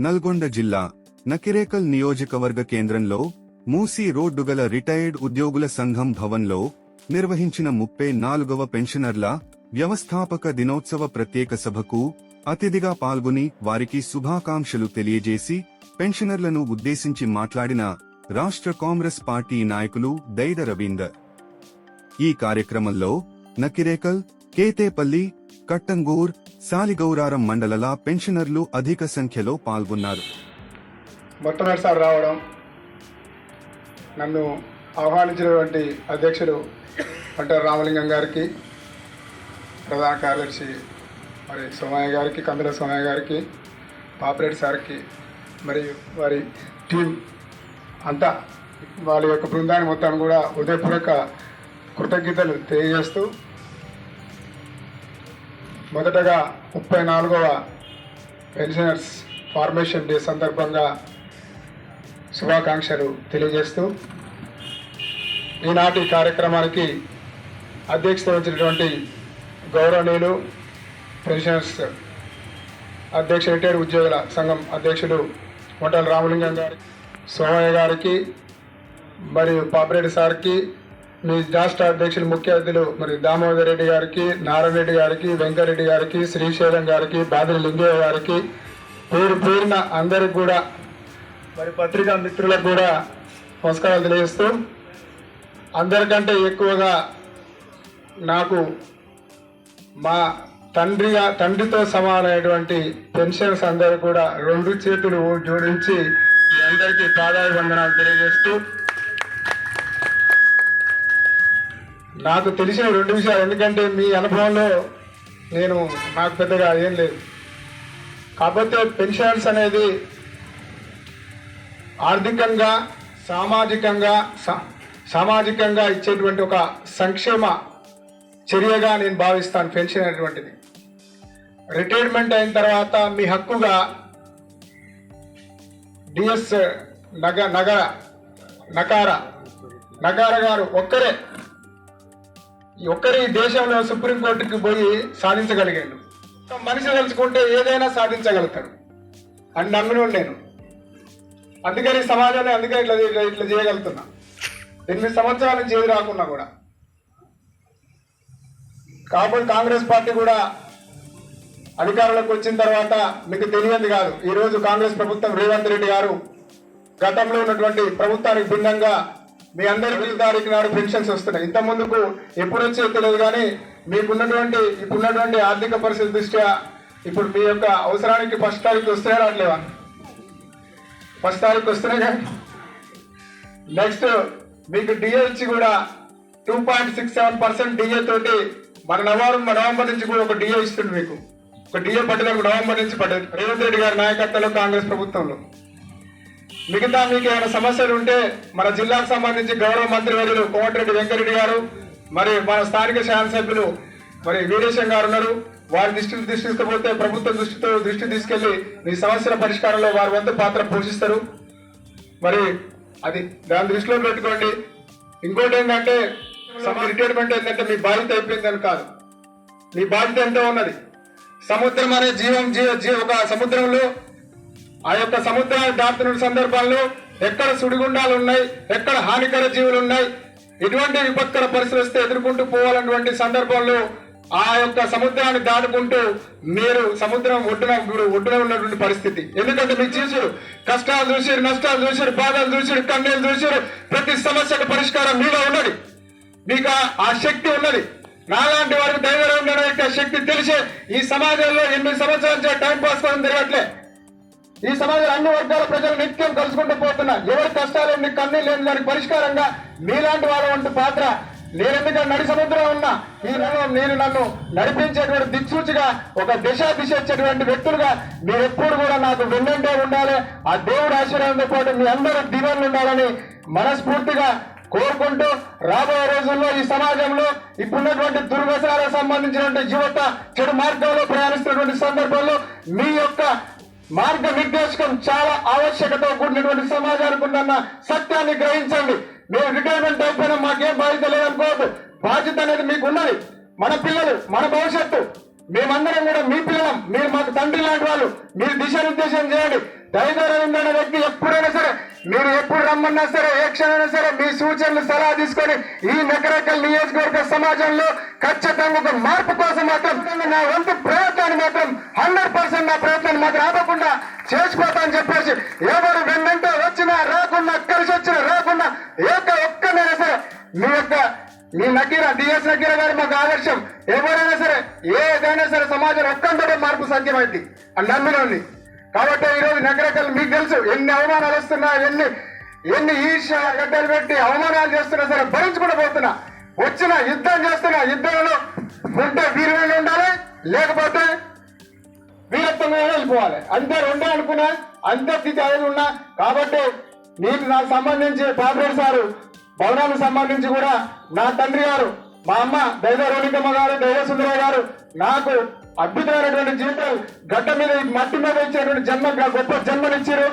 నల్గొండ జిల్లా నకిరేకల్ నియోజకవర్గ కేంద్రంలో మూసీ రోడ్డు గల రిటైర్డ్ ఉద్యోగుల సంఘం భవన్లో నిర్వహించిన 34వ పెన్షనర్ల వ్యవస్థాపక దినోత్సవ ప్రత్యేక సభకు అతిథిగా పాల్గొని వారికి శుభాకాంక్షలు తెలియజేసి పెన్షనర్లను ఉద్దేశించి మాట్లాడిన రాష్ట్ర కాంగ్రెస్ పార్టీ నాయకులు దైద రవీందర్. ఈ కార్యక్రమంలో నకిరేకల్, కేతేపల్లి, కట్టంగూర్, సాలిగౌరారం మండలాల పెన్షనర్లు అధిక సంఖ్యలో పాల్గొన్నారు. మొట్టమొదటిసారి రావడం, నన్ను ఆహ్వానించినటువంటి అధ్యక్షులు వంటల రామలింగం గారికి, ప్రధాన కార్యదర్శి మరి సోమయ్య గారికి, కందుల సోమయ్య గారికి, పాపిరెడ్డి సార్కి, మరియు వారి టీం అంతా, వాళ్ళ యొక్క బృందాన్ని మొత్తం కూడా హృదయపూర్వక కృతజ్ఞతలు తెలియజేస్తూ, మొదటగా 34వ పెన్షనర్స్ ఫార్మేషన్ డే సందర్భంగా శుభాకాంక్షలు తెలియజేస్తూ, ఈనాటి కార్యక్రమానికి అధ్యక్షత వహించినటువంటి గౌరవనీయులు పెన్షనర్స్ అధ్యక్ష రిటైర్డ్ ఉద్యోగుల సంఘం అధ్యక్షులు వంటల రామలింగం గారికి, సోమయ్య గారికి, మరియు పాపిరెడ్డి సార్కి, మీ రాష్ట్ర అధ్యక్షులు ముఖ్య అతిథులు మరి దామోదర్ రెడ్డి గారికి, నారాయణరెడ్డి గారికి, వెంకరెడ్డి గారికి, శ్రీశైలం గారికి, బాదిరి లింగయ్య గారికి, పేరు పేరున అందరికి కూడా మరి పత్రికా మిత్రులకు కూడా నమస్కారాలు తెలియజేస్తూ, అందరికంటే ఎక్కువగా నాకు మా తండ్రితో సమానమైనటువంటి పెన్షన్స్ అందరూ కూడా 2 చేతులు జోడించి మీ అందరికీ పాదాభివందనాలు తెలియజేస్తూ, నాకు తెలిసిన 2 విషయాలు, ఎందుకంటే మీ అనుభవంలో నాకు పెద్దగా ఏం లేదు. కాకపోతే పెన్షన్స్ అనేది ఆర్థికంగా సామాజికంగా ఇచ్చేటువంటి ఒక సంక్షేమ చర్యగా నేను భావిస్తాను. పెన్షన్ అనేటువంటిది రిటైర్మెంట్ అయిన తర్వాత మీ హక్కుగా డిఎస్ నకార గారు ఒక్కరి దేశంలో సుప్రీంకోర్టుకి పోయి సాధించగలిగాడు. మనిషి తెలుసుకుంటే ఏదైనా సాధించగలుగుతాడు అని నమ్మినోడు నేను. అందుకని సమాజాన్ని ఇట్లా చేయగలుగుతున్నా. 8 సంవత్సరాల నుంచి ఏది రాకున్నా కూడా. కాబట్టి కాంగ్రెస్ పార్టీ కూడా అధికారంలోకి వచ్చిన తర్వాత మీకు తెలియంది కాదు, ఈరోజు కాంగ్రెస్ ప్రభుత్వం రేవంత్ రెడ్డి గారు గతంలో ఉన్నటువంటి ప్రభుత్వానికి భిన్నంగా మీ అందరికీ తారీఖు నాడు పెన్షన్స్ వస్తున్నాయి. ఇంత ముందుకు ఎప్పుడు వచ్చే తెలియదు, కానీ ఇప్పుడున్నటువంటి ఆర్థిక పరిస్థితి దృష్ట్యా ఇప్పుడు మీ యొక్క అవసరానికి 1st తారీఖు వస్తే రావట్లేవా? 1st తారీఖు వస్తేనే కానీ నెక్స్ట్ మీకు డిఏ ఇచ్చి కూడా 2.67% డిఏ తోటి మన నవంబర్ నుంచి కూడా ఒక డిఏ ఇస్తుంది. మీకు ఒక డిఏ పడ్డలకు నవంబర్ నుంచి పడ్డది రేవంత్ రెడ్డి గారి నాయకత్వంలో కాంగ్రెస్ ప్రభుత్వంలో. మిగతా మీకు ఏమైనా సమస్యలు ఉంటే మన జిల్లాకు సంబంధించి గౌరవ మంత్రివర్యులు కోమటిరెడ్డి వెంకరెడ్డి గారు, మరి మన స్థానిక శాసనసభ్యులు మరి వీరేశం గారు ఉన్నారు. వారి దృష్టికి తీసుకుపోతే ప్రభుత్వం దృష్టి తీసుకెళ్లి మీ సమస్యల పరిష్కారంలో వారి వంతు పాత్ర పోషిస్తారు. మరి అది దాని దృష్టిలో పెట్టుకోండి. ఇంకోటి ఏంటంటే రిటైర్మెంట్ ఏంటంటే మీ బాధ్యత అయిపోయిందని కాదు, మీ బాధ్యత ఎంతో ఉన్నది. సముద్రం అనే ఒక సముద్రంలో ఆ యొక్క సముద్రాన్ని దాటుతున్న సందర్భాల్లో ఎక్కడ సుడిగుండాలు ఉన్నాయి, ఎక్కడ హానికర జీవులు ఉన్నాయి, ఎటువంటి విపత్కర పరిస్థితులు వస్తే ఎదుర్కొంటూ పోవాలన్నటువంటి సందర్భంలో ఆ యొక్క సముద్రాన్ని దాటుకుంటూ మీరు సముద్రం ఒడ్డున ఉన్నటువంటి పరిస్థితి. ఎందుకంటే మీకు చూసారు, కష్టాలు చూసారు, నష్టాలు చూసారు, బాధలు చూసారు, కన్నీళ్ళు చూసారు. ప్రతి సమస్యకు పరిష్కారం మీలో ఉన్నది, మీకు ఆ శక్తి ఉన్నది. నాలాంటి వారికి ధైర్యం ఉండడానికి ఆ శక్తి తెలిసే ఈ సమాజంలో 8 సంవత్సరాల నుంచి టైం పాస్ కోసం తిరగట్లే. ఈ సమాజంలో అన్ని వర్గాల ప్రజలు నిత్యం కలుసుకుంటూ పోతున్నారు. ఎవరి కష్టాలు ఎన్ని కన్నీ లేని దానికి పరిష్కారంగా మీలాంటి వాళ్ళ వంటి పాత్ర. నేను ఎందుకంటే నడి సముద్రం ఉన్నా నేను నన్ను నడిపించేటువంటి దిక్సూచిగా ఒక దిశ ఇచ్చేటువంటి వ్యక్తులుగా మీరు ఎప్పుడు కూడా నాకు వెన్నంటే ఉండాలి. ఆ దేవుడి ఆశీర్వాదంతో పాటు మీ అందరూ దీవెనలు ఉండాలని మనస్ఫూర్తిగా కోరుకుంటూ, రాబోయే రోజుల్లో ఈ సమాజంలో ఇప్పుడున్నటువంటి దుర్వ్యసనాలకు సంబంధించినటువంటి యువత చెడు మార్గంలో ప్రయాణిస్తున్నటువంటి సందర్భంలో మీ యొక్క మార్గ నిర్దేశకం చాలా ఆవశ్యకత కూడినటువంటి సమాజానికి ఉందన్న సత్యాన్ని గ్రహించండి. మీరు రిటైర్మెంట్ అయిపోయినా మాకేం బాధ్యత లేదనుకోవద్దు. బాధ్యత అనేది మీకు ఉన్నది. మన పిల్లలు, మన భవిష్యత్తు. మేమందరం కూడా మీ పిల్లలం. మీరు మాకు తండ్రి లాంటి వాళ్ళు. మీరు దిశానిర్దేశం చేయండి. దైవరవింద్ అనే వ్యక్తి ఎప్పుడైనా సరే మీరు ఎప్పుడు రమ్మన్నా సరే ఏ క్షణమైనా సరే మీ సూచనలు సలహా తీసుకొని ఈ నకరేకల్ నియోజకవర్గ సమాజంలో ఖచ్చితంగా ఒక మార్పు కోసం మాత్రం నా వంతు ప్రయత్నాన్ని మాత్రం 100% నా ప్రయత్నాన్ని మాత్రం ఆపకుండా చేసిపోతా అని చెప్పేసి ఎవరు వెన్నంటే వచ్చినా రాకున్నా కలిసి వచ్చినా రాకున్నా ఒక్కనైనా సరే మీ నకీర డిఎస్ నకీర గారు మాకు ఆదర్శం. ఎవరైనా సరే ఏదైనా సరే సమాజం ఒక్కంతటే మార్పు సాధ్యమైంది అని నమ్మినోని. కాబట్టి ఈ రోజు నకరేకల్ మీకు తెలుసు ఎన్ని అవమానాలు వస్తున్నా ఎన్ని ఈర్ష గడ్డలు పెట్టి అవమానాలు చేస్తున్నా సరే భరించుకుంటూ పోతున్నా. వచ్చిన యుద్ధం చేస్తున్నా. యుద్ధంలో ఉంటే వీరులు ఉండాలి, లేకపోతే వీరత్వంగా వెళ్ళిపోవాలి. అంతే రెండే అనుకున్నా, అంతే స్థితి అదే ఉన్నా. కాబట్టి మీకు నాకు సంబంధించి పాపరేట్ సారు భవనానికి సంబంధించి కూడా నా తండ్రి గారు, మా అమ్మ దైవ రోణికమ్మ గారు, దైవ సుందరయ్య గారు నాకు అద్భుతమైనటువంటి జీవితం గడ్డ మీద మట్టి మీద ఇచ్చినటువంటి గొప్ప జన్మనిచ్చారు.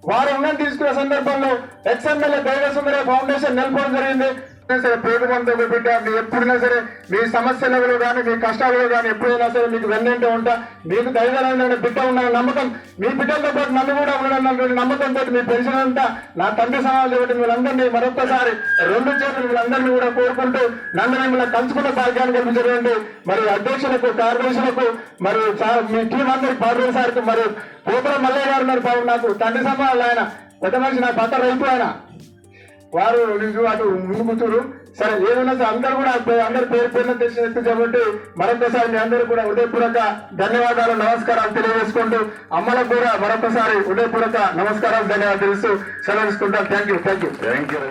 వారు రుణం తీసుకునే సందర్భంలో ఎక్స్ఎమ్మెల్యే దైవ సుందరయ్య ఫౌండేషన్ నెలకొనడం జరిగింది. సరే పేదమంతో బిడ్డ మీ ఎప్పుడైనా సరే మీ సమస్యలలో కానీ మీ కష్టాలలో కానీ ఎప్పుడైనా సరే మీకు వెన్నంటే ఉంటా. మీకు దైవమైన బిడ్డ ఉన్న నమ్మకం, మీ బిడ్డలతో పాటు నన్ను కూడా ఉండడం నమ్మకంతో మీ పెన్షన్ అంతా నా తండ్రి సమాజం ఒకటి వీళ్ళందరినీ మరొకసారి 2 చేతులు వీళ్ళందరినీ కూడా కోరుకుంటూ నన్ను మిమ్మల్ని కలుసుకున్న భాగ్యాన్ని కల్పించినటువంటి మరి అధ్యక్షులకు, కార్యదర్శులకు, మరి మీ టీం అందరికి పార్టీ సార్కి, మరి పోతల మల్లయ్య గారు ఉన్నారు బాబు, నాకు తండ్రి సమాజాలు ఆయన పెద్ద మనిషి, నా పత్ర రైతు ఆయన, వారు అటు ముందు కూతురు. సరే ఏదైనా సరే అందరూ కూడా అందరు పేరు తెలిసి కాబట్టి మరొకసారి మీ అందరూ కూడా హృదయపూర్వక ధన్యవాదాలు, నమస్కారాలు తెలియజేసుకుంటూ అమ్మలకు కూడా మరొకసారి హృదయపూర్వక నమస్కారాలు, ధన్యవాదాలు తెలుస్తూ సెలవు తీసుకుంటాం. Thank you.